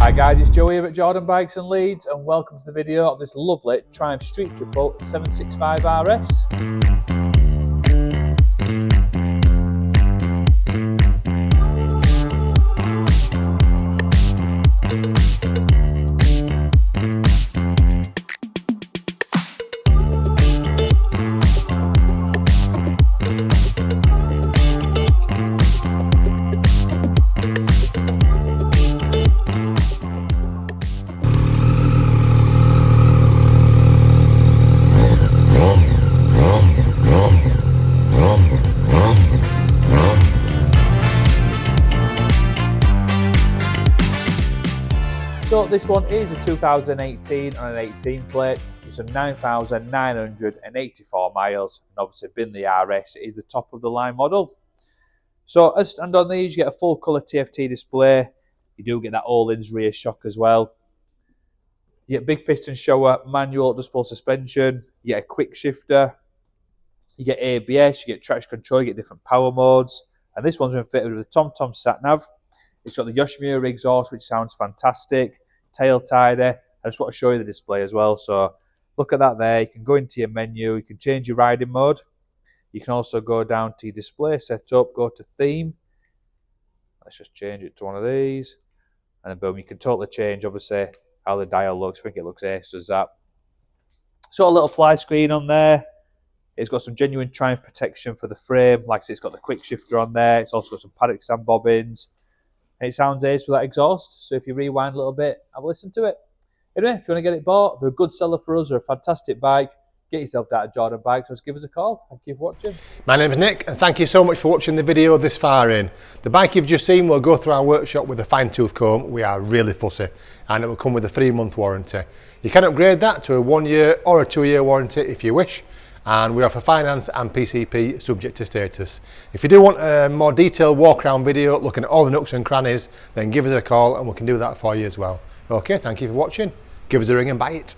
Hi guys, it's Joe here at Jordan Bikes and Leeds and welcome to the video of this lovely Triumph Street Triple 765 RS. So this one is a 2018 on an 18 plate. It's a 9,984 miles, and obviously being the RS, it is the top of the line model. So as stand on these, you get a full colour TFT display. You do get that Ohlins rear shock as well. You get big piston Showa, manual adjustable suspension. You get a quick shifter. You get ABS. You get traction control. You get different power modes. And this one's been fitted with a TomTom satnav. It's got the Yoshimura exhaust, which sounds fantastic. Tail tidy. I just want to show you the display as well. So look at that there. You can go into your menu. You can change your riding mode. You can also go down to your display setup. Go to theme. Let's just change it to one of these. And then boom, you can totally change, obviously, how the dial looks. I think it looks ace, does that. So a little fly screen on there. It's got some genuine Triumph protection for the frame. Like I said, it's got the quick shifter on there. It's also got some paddock stand bobbins. And it sounds ace with that exhaust. So if you rewind a little bit, have a listen to it. Anyway, if you want to get it bought, they're a good seller for us. They're a fantastic bike. Get yourself down to Jordan Bikes. Just give us a call. Thank you for watching. My name is Nick, and thank you so much for watching the video this far in. The bike you've just seen will go through our workshop with a fine-tooth comb. We are really fussy, and it will come with a 3-month warranty. You can upgrade that to a 1-year or a 2-year warranty if you wish, and we offer finance and PCP subject to status. If you do want a more detailed walk-around video looking at all the nooks and crannies, then give us a call and we can do that for you as well. Okay, thank you for watching. Give us a ring and buy it.